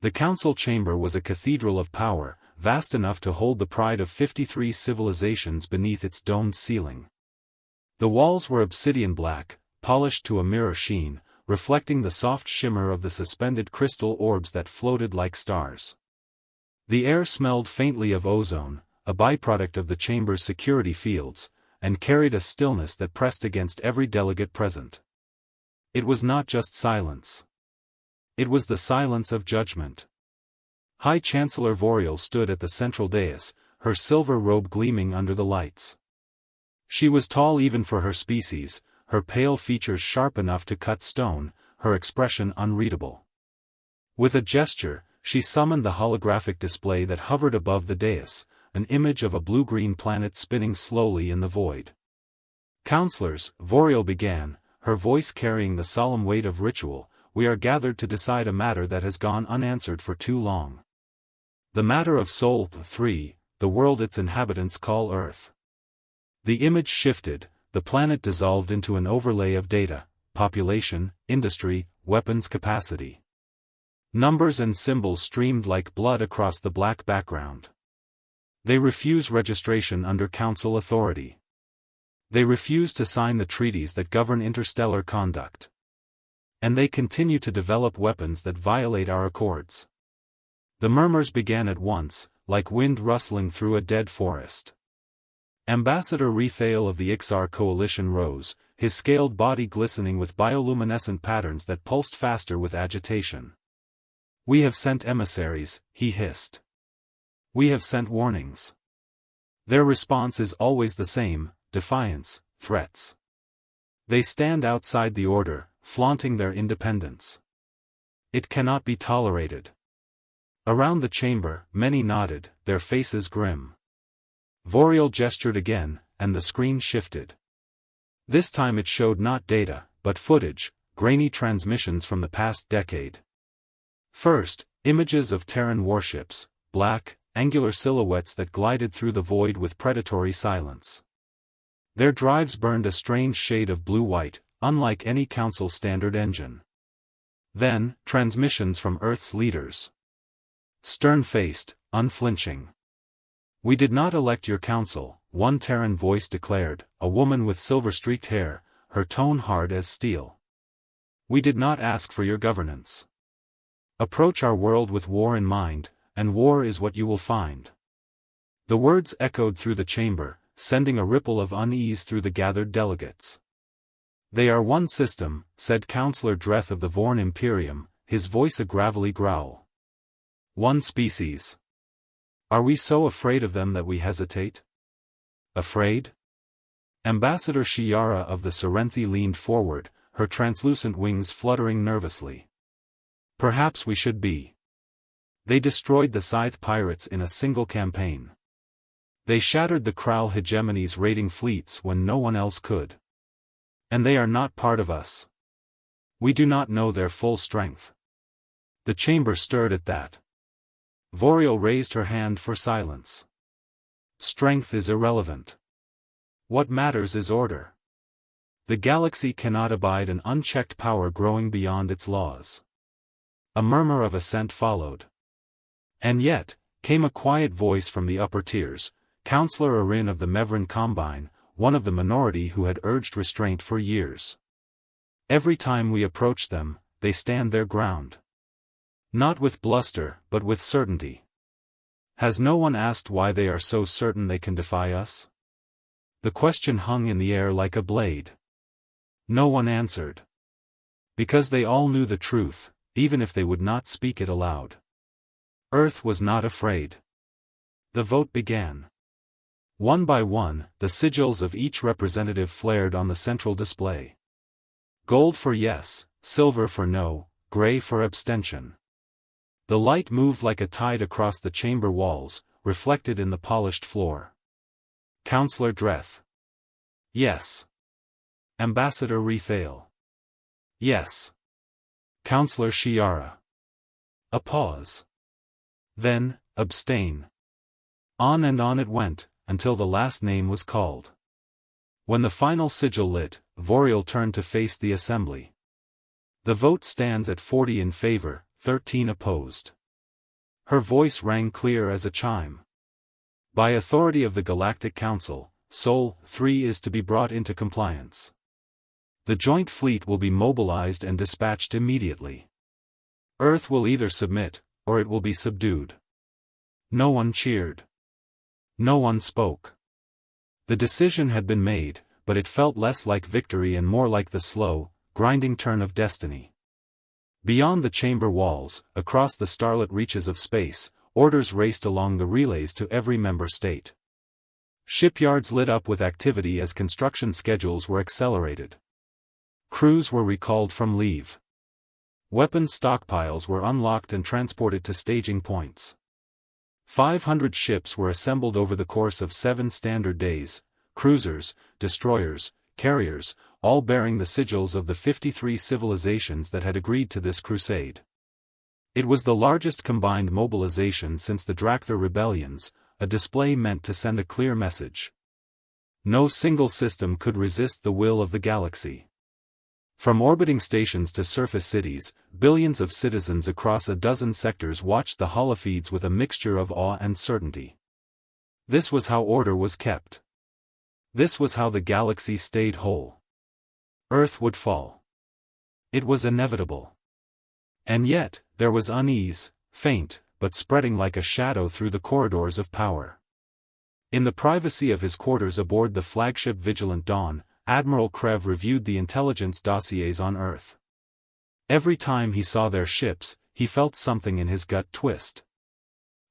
The council chamber was a cathedral of power, vast enough to hold the pride of 53 civilizations beneath its domed ceiling. The walls were obsidian black, polished to a mirror sheen, reflecting the soft shimmer of the suspended crystal orbs that floated like stars. The air smelled faintly of ozone, a byproduct of the chamber's security fields, and carried a stillness that pressed against every delegate present. It was not just silence. It was the silence of judgment. High Chancellor Voriel stood at the central dais, her silver robe gleaming under the lights. She was tall even for her species, her pale features sharp enough to cut stone, her expression unreadable. With a gesture, she summoned the holographic display that hovered above the dais, an image of a blue-green planet spinning slowly in the void. "Counselors," Voriel began, her voice carrying the solemn weight of ritual, "we are gathered to decide a matter that has gone unanswered for too long. The matter of Sol 3, the world its inhabitants call Earth." The image shifted, the planet dissolved into an overlay of data, population, industry, weapons capacity. Numbers and symbols streamed like blood across the black background. They refuse registration under council authority. They refuse to sign the treaties that govern interstellar conduct. And they continue to develop weapons that violate our accords. The murmurs began at once, like wind rustling through a dead forest. Ambassador Rethael of the Ixar coalition rose, his scaled body glistening with bioluminescent patterns that pulsed faster with agitation. "We have sent emissaries," he hissed. "We have sent warnings. Their response is always the same, defiance, threats. They stand outside the order, flaunting their independence. It cannot be tolerated." Around the chamber, many nodded, their faces grim. Voriel gestured again, and the screen shifted. This time it showed not data, but footage, grainy transmissions from the past decade. First, images of Terran warships, black, angular silhouettes that glided through the void with predatory silence. Their drives burned a strange shade of blue-white, unlike any council standard engine. Then, transmissions from Earth's leaders. Stern-faced, unflinching. "We did not elect your council," one Terran voice declared, a woman with silver-streaked hair, her tone hard as steel. "We did not ask for your governance. Approach our world with war in mind, and war is what you will find." The words echoed through the chamber, sending a ripple of unease through the gathered delegates. "They are one system," said Councillor Dreth of the Vorn Imperium, his voice a gravelly growl. "One species. Are we so afraid of them that we hesitate?" "Afraid?" Ambassador Shiara of the Serenthi leaned forward, her translucent wings fluttering nervously. "Perhaps we should be. They destroyed the Scythe pirates in a single campaign. They shattered the Kral hegemony's raiding fleets when no one else could. And they are not part of us. We do not know their full strength." The chamber stirred at that. Voriel raised her hand for silence. "Strength is irrelevant. What matters is order. The galaxy cannot abide an unchecked power growing beyond its laws." A murmur of assent followed. "And yet," came a quiet voice from the upper tiers, Councillor Arin of the Mevran Combine, one of the minority who had urged restraint for years. "Every time we approach them, they stand their ground. Not with bluster, but with certainty. Has no one asked why they are so certain they can defy us?" The question hung in the air like a blade. No one answered. Because they all knew the truth, even if they would not speak it aloud. Earth was not afraid. The vote began. One by one, the sigils of each representative flared on the central display. Gold for yes, silver for no, gray for abstention. The light moved like a tide across the chamber walls, reflected in the polished floor. Councillor Dreth. Yes. Ambassador Rethael. Yes. Councillor Shiara. A pause. Then, abstain. On and on it went, until the last name was called. When the final sigil lit, Voriel turned to face the assembly. The vote stands at 40 in favor, 13 opposed. Her voice rang clear as a chime. By authority of the Galactic Council, Sol 3 is to be brought into compliance. The joint fleet will be mobilized and dispatched immediately. Earth will either submit, or it will be subdued. No one cheered. No one spoke. The decision had been made, but it felt less like victory and more like the slow, grinding turn of destiny. Beyond the chamber walls, across the starlit reaches of space, orders raced along the relays to every member state. Shipyards lit up with activity as construction schedules were accelerated. Crews were recalled from leave. Weapons stockpiles were unlocked and transported to staging points. 500 ships were assembled over the course of 7 standard days, cruisers, destroyers, carriers, all bearing the sigils of the 53 civilizations that had agreed to this crusade. It was the largest combined mobilization since the Drakthar rebellions, a display meant to send a clear message. No single system could resist the will of the galaxy. From orbiting stations to surface cities, billions of citizens across a dozen sectors watched the holofeeds with a mixture of awe and certainty. This was how order was kept. This was how the galaxy stayed whole. Earth would fall. It was inevitable. And yet, there was unease, faint, but spreading like a shadow through the corridors of power. In the privacy of his quarters aboard the flagship Vigilant Dawn, Admiral Krev reviewed the intelligence dossiers on Earth. Every time he saw their ships, he felt something in his gut twist.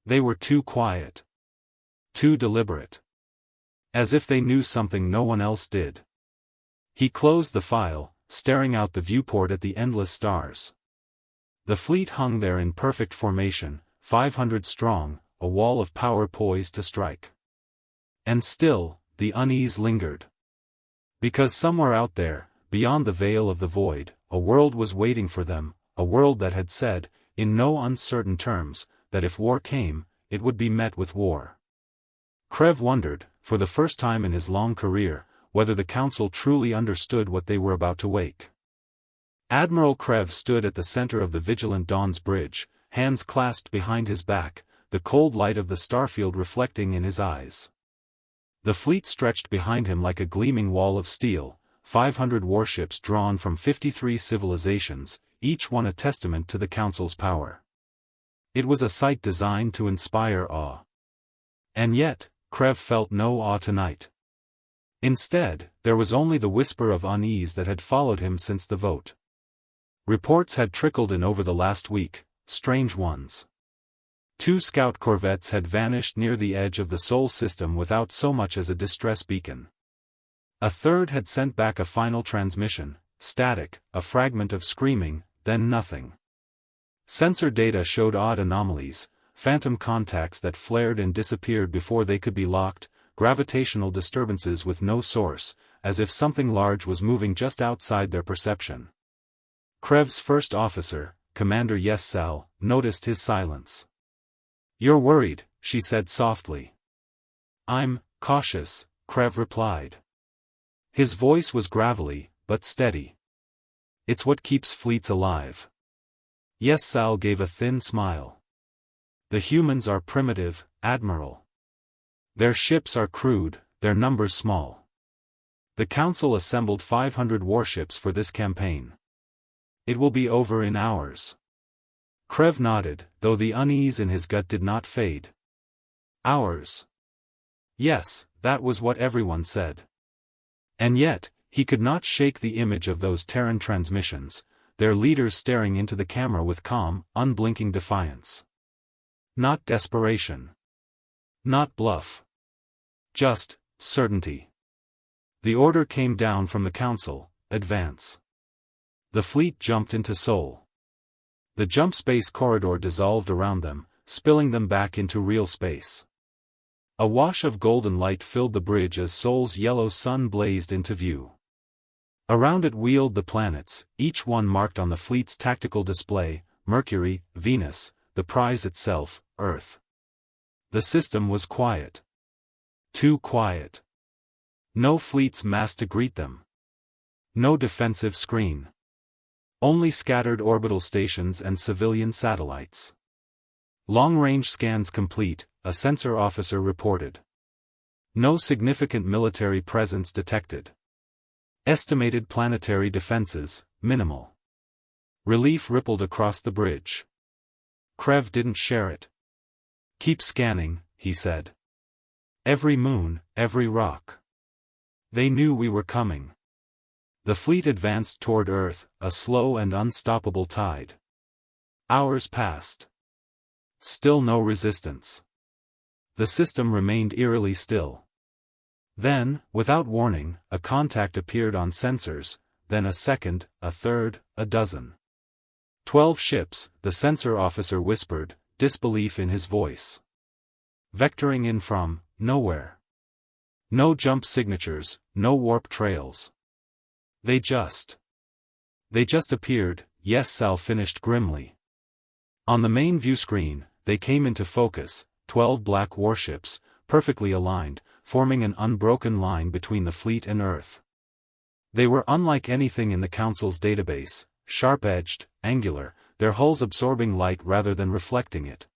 They were too quiet. Too deliberate. As if they knew something no one else did. He closed the file, staring out the viewport at the endless stars. The fleet hung there in perfect formation, 500 strong, a wall of power poised to strike. And still, the unease lingered. Because somewhere out there, beyond the veil of the void, a world was waiting for them, a world that had said, in no uncertain terms, that if war came, it would be met with war. Krev wondered, for the first time in his long career, whether the Council truly understood what they were about to wake. Admiral Krev stood at the center of the Vigilant Dawn's bridge, hands clasped behind his back, the cold light of the starfield reflecting in his eyes. The fleet stretched behind him like a gleaming wall of steel, 500 warships drawn from 53 civilizations, each one a testament to the Council's power. It was a sight designed to inspire awe. And yet, Krev felt no awe tonight. Instead, there was only the whisper of unease that had followed him since the vote. Reports had trickled in over the last week, strange ones. 2 scout corvettes had vanished near the edge of the Sol system without so much as a distress beacon. A third had sent back a final transmission, static, a fragment of screaming, then nothing. Sensor data showed odd anomalies, phantom contacts that flared and disappeared before they could be locked, gravitational disturbances with no source, as if something large was moving just outside their perception. Krev's first officer, Commander Yessal, noticed his silence. "You're worried," she said softly. "I'm cautious," Krev replied. His voice was gravelly, but steady. "It's what keeps fleets alive." Yessal gave a thin smile. "The humans are primitive, Admiral. Their ships are crude, their numbers small. The Council assembled 500 warships for this campaign. It will be over in hours." Krev nodded, though the unease in his gut did not fade. Hours. Yes, that was what everyone said. And yet, he could not shake the image of those Terran transmissions, their leaders staring into the camera with calm, unblinking defiance. Not desperation. Not bluff. Just certainty. The order came down from the Council: advance. The fleet jumped into Sol. The jump space corridor dissolved around them, spilling them back into real space. A wash of golden light filled the bridge as Sol's yellow sun blazed into view. Around it wheeled the planets, each one marked on the fleet's tactical display: Mercury, Venus, the prize itself, Earth. The system was quiet. Too quiet. No fleets massed to greet them. No defensive screen. Only scattered orbital stations and civilian satellites. Long-range scans complete, a sensor officer reported. No significant military presence detected. Estimated planetary defenses, minimal. Relief rippled across the bridge. Krev didn't share it. Keep scanning, he said. Every moon, every rock. They knew we were coming. The fleet advanced toward Earth, a slow and unstoppable tide. Hours passed. Still no resistance. The system remained eerily still. Then, without warning, a contact appeared on sensors, then a second, a third, a dozen. 12 ships, the sensor officer whispered, disbelief in his voice. Vectoring in from nowhere. No jump signatures, no warp trails. They just appeared, yes, Sal finished grimly. On the main view screen, they came into focus, 12 black warships, perfectly aligned, forming an unbroken line between the fleet and Earth. They were unlike anything in the Council's database, sharp-edged, angular, their hulls absorbing light rather than reflecting it.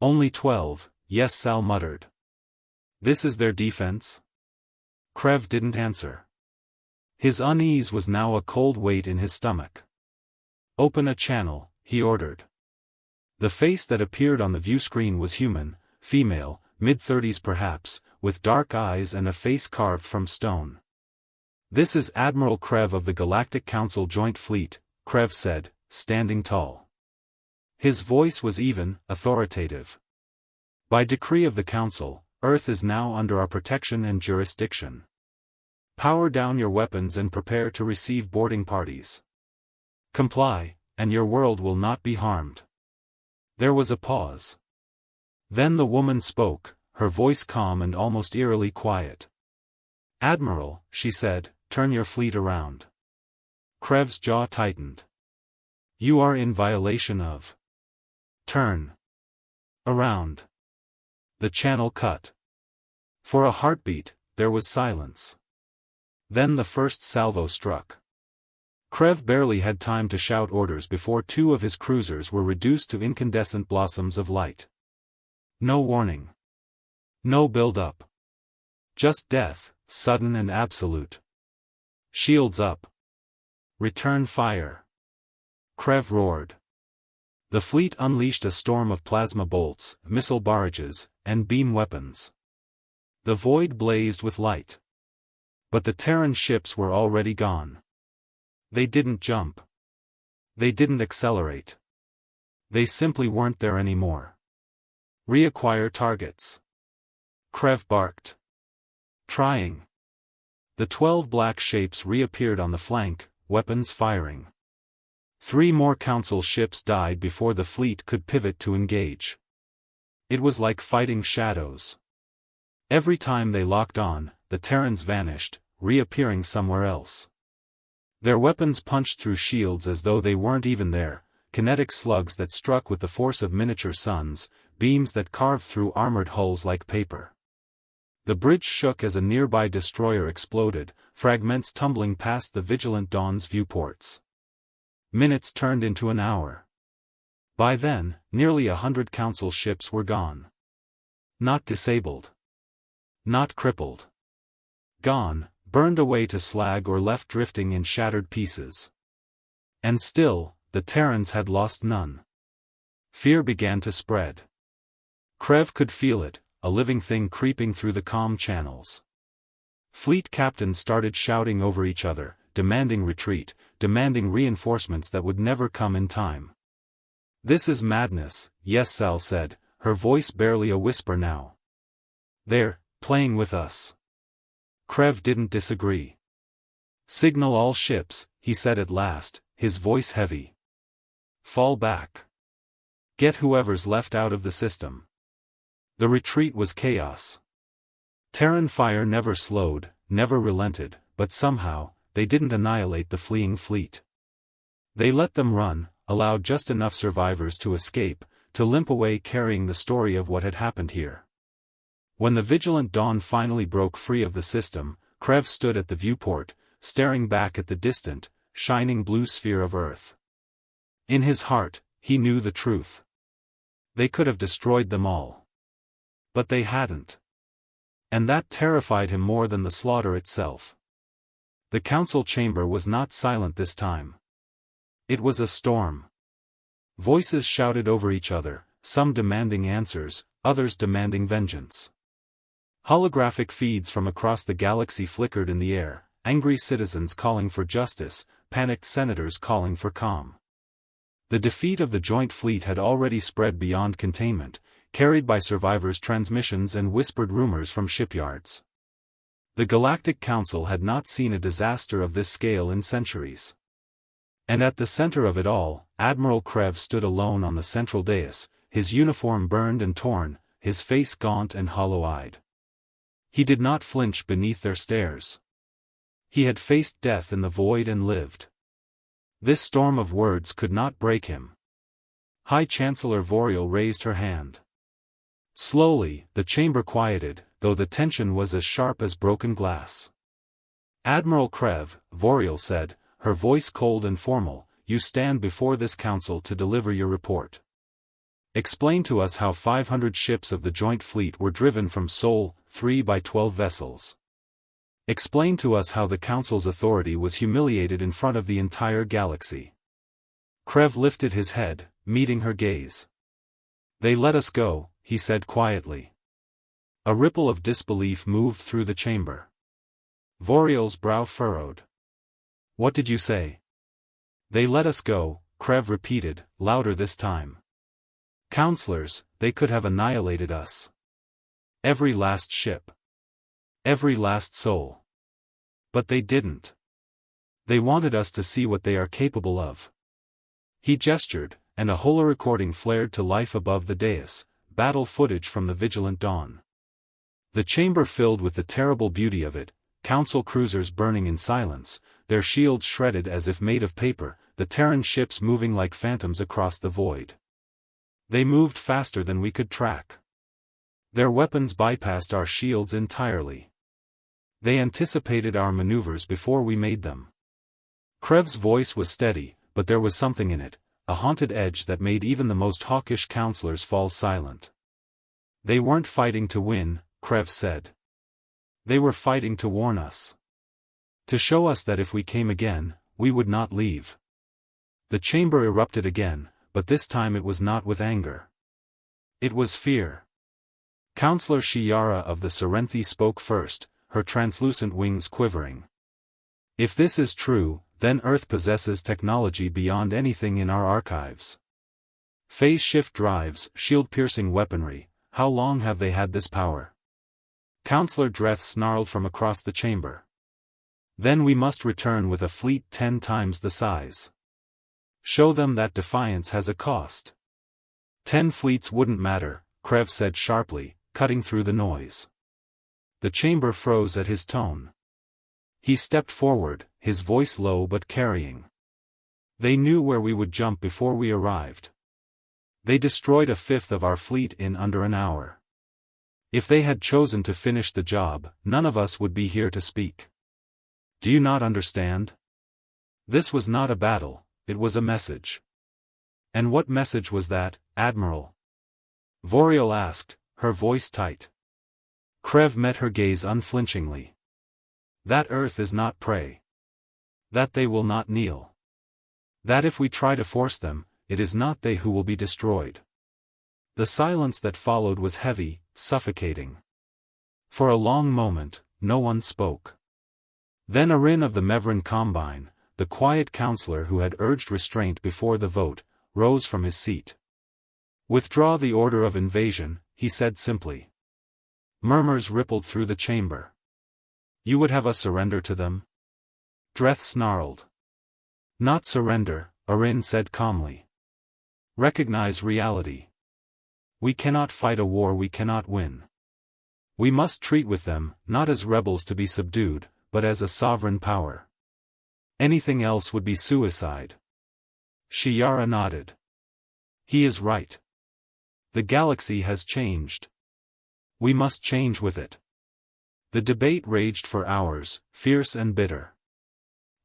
Only 12, yes, Sal muttered. This is their defense? Krev didn't answer. His unease was now a cold weight in his stomach. Open a channel, he ordered. The face that appeared on the view screen was human, female, mid-30s perhaps, with dark eyes and a face carved from stone. This is Admiral Krev of the Galactic Council Joint Fleet, Krev said, standing tall. His voice was even, authoritative. By decree of the Council, Earth is now under our protection and jurisdiction. Power down your weapons and prepare to receive boarding parties. Comply, and your world will not be harmed. There was a pause. Then the woman spoke, her voice calm and almost eerily quiet. Admiral, she said, turn your fleet around. Krev's jaw tightened. You are in violation of. Turn around. The channel cut. For a heartbeat, there was silence. Then the first salvo struck. Krev barely had time to shout orders before 2 of his cruisers were reduced to incandescent blossoms of light. No warning. No build-up. Just death, sudden and absolute. Shields up. Return fire. Krev roared. The fleet unleashed a storm of plasma bolts, missile barrages, and beam weapons. The void blazed with light. But the Terran ships were already gone. They didn't jump. They didn't accelerate. They simply weren't there anymore. Reacquire targets. Krev barked. Trying. The 12 black shapes reappeared on the flank, weapons firing. 3 more Council ships died before the fleet could pivot to engage. It was like fighting shadows. Every time they locked on, the Terrans vanished, reappearing somewhere else. Their weapons punched through shields as though they weren't even there, kinetic slugs that struck with the force of miniature suns, beams that carved through armored hulls like paper. The bridge shook as a nearby destroyer exploded, fragments tumbling past the vigilant Dawn's viewports. Minutes turned into an hour. By then, nearly 100 Council ships were gone. Not disabled. Not crippled. Gone, burned away to slag or left drifting in shattered pieces. And still, the Terrans had lost none. Fear began to spread. Krev could feel it, a living thing creeping through the comm channels. Fleet captains started shouting over each other, demanding retreat, demanding reinforcements that would never come in time. This is madness, yes, Sal said, her voice barely a whisper now. They're playing with us. Krev didn't disagree. Signal all ships, he said at last, his voice heavy. Fall back. Get whoever's left out of the system. The retreat was chaos. Terran fire never slowed, never relented, but somehow, they didn't annihilate the fleeing fleet. They let them run, allowed just enough survivors to escape, to limp away carrying the story of what had happened here. When the vigilant Dawn finally broke free of the system, Krev stood at the viewport, staring back at the distant, shining blue sphere of Earth. In his heart, he knew the truth. They could have destroyed them all. But they hadn't. And that terrified him more than the slaughter itself. The council chamber was not silent this time. It was a storm. Voices shouted over each other, some demanding answers, others demanding vengeance. Holographic feeds from across the galaxy flickered in the air, angry citizens calling for justice, panicked senators calling for calm. The defeat of the joint fleet had already spread beyond containment, carried by survivors' transmissions and whispered rumors from shipyards. The Galactic Council had not seen a disaster of this scale in centuries. And at the center of it all, Admiral Krev stood alone on the central dais, his uniform burned and torn, his face gaunt and hollow-eyed. He did not flinch beneath their stares. He had faced death in the void and lived. This storm of words could not break him. High Chancellor Voriel raised her hand. Slowly, the chamber quieted, though the tension was as sharp as broken glass. Admiral Krev, Voriel said, her voice cold and formal, you stand before this council to deliver your report. Explain to us how 500 ships of the joint fleet were driven from Sol, 3 by 12 vessels. Explain to us how the council's authority was humiliated in front of the entire galaxy. Krev lifted his head, meeting her gaze. They let us go, he said quietly. A ripple of disbelief moved through the chamber. Voriel's brow furrowed. What did you say? They let us go, Krev repeated, louder this time. Counselors, they could have annihilated us. Every last ship. Every last soul. But they didn't. They wanted us to see what they are capable of. He gestured, and a holo-recording flared to life above the dais, battle footage from the Vigilant Dawn. The chamber filled with the terrible beauty of it, council cruisers burning in silence, their shields shredded as if made of paper, the Terran ships moving like phantoms across the void. They moved faster than we could track. Their weapons bypassed our shields entirely. They anticipated our maneuvers before we made them. Krev's voice was steady, but there was something in it, a haunted edge that made even the most hawkish counselors fall silent. They weren't fighting to win, Krev said. They were fighting to warn us. To show us that if we came again, we would not leave. The chamber erupted again, but this time it was not with anger. It was fear. Counselor Shiara of the Serenthi spoke first, her translucent wings quivering. If this is true, then Earth possesses technology beyond anything in our archives. Phase shift drives, shield-piercing weaponry, how long have they had this power? Counselor Dreth snarled from across the chamber. Then we must return with a fleet 10 times the size. Show them that defiance has a cost. 10 fleets wouldn't matter, Krev said sharply, cutting through the noise. The chamber froze at his tone. He stepped forward, his voice low but carrying. They knew where we would jump before we arrived. They destroyed a fifth of our fleet in under an hour. If they had chosen to finish the job, none of us would be here to speak. Do you not understand? This was not a battle, it was a message. And what message was that, Admiral? Voriel asked, her voice tight. Krev met her gaze unflinchingly. That Earth is not prey. That they will not kneel. That if we try to force them, it is not they who will be destroyed. The silence that followed was heavy, suffocating. For a long moment, no one spoke. Then Arin of the Mevran Combine, the quiet counselor who had urged restraint before the vote, rose from his seat. Withdraw the order of invasion, he said simply. Murmurs rippled through the chamber. You would have us surrender to them? Dreth snarled. Not surrender, Arin said calmly. Recognize reality. We cannot fight a war we cannot win. We must treat with them, not as rebels to be subdued, but as a sovereign power. Anything else would be suicide. Shiara nodded. He is right. The galaxy has changed. We must change with it. The debate raged for hours, fierce and bitter.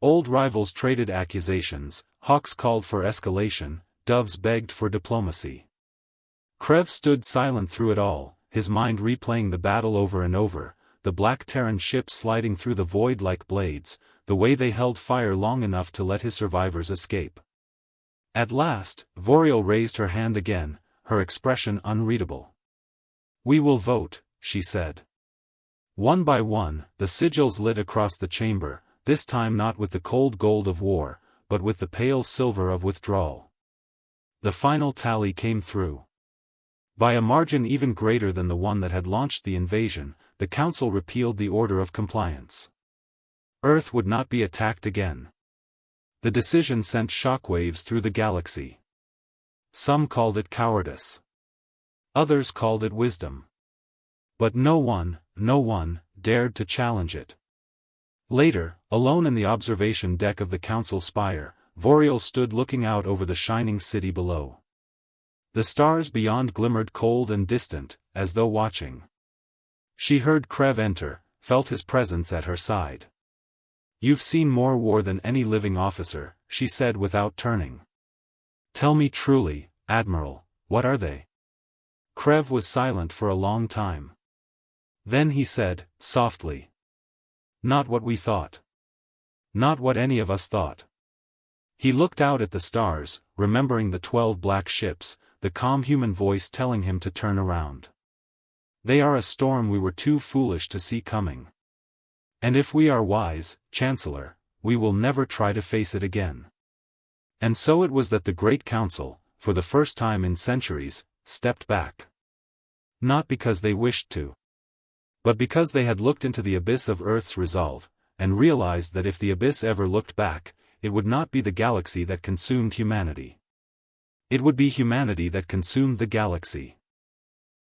Old rivals traded accusations, hawks called for escalation, doves begged for diplomacy. Krev stood silent through it all, his mind replaying the battle over and over, the black Terran ships sliding through the void like blades, the way they held fire long enough to let his survivors escape. At last, Voriel raised her hand again, her expression unreadable. "We will vote," she said. One by one, the sigils lit across the chamber, this time not with the cold gold of war, but with the pale silver of withdrawal. The final tally came through. By a margin even greater than the one that had launched the invasion, the Council repealed the Order of Compliance. Earth would not be attacked again. The decision sent shockwaves through the galaxy. Some called it cowardice. Others called it wisdom. But no one, dared to challenge it. Later, alone in the observation deck of the Council spire, Voriel stood looking out over the shining city below. The stars beyond glimmered cold and distant, as though watching. She heard Krev enter, felt his presence at her side. "You've seen more war than any living officer," she said without turning. "Tell me truly, Admiral, what are they?" Krev was silent for a long time. Then he said, softly. "Not what we thought. Not what any of us thought." He looked out at the stars, remembering the 12 black ships, the calm human voice telling him to turn around. "They are a storm we were too foolish to see coming. And if we are wise, Chancellor, we will never try to face it again." And so it was that the Great Council, for the first time in centuries, stepped back. Not because they wished to, but because they had looked into the abyss of Earth's resolve, and realized that if the abyss ever looked back, it would not be the galaxy that consumed humanity. It would be humanity that consumed the galaxy.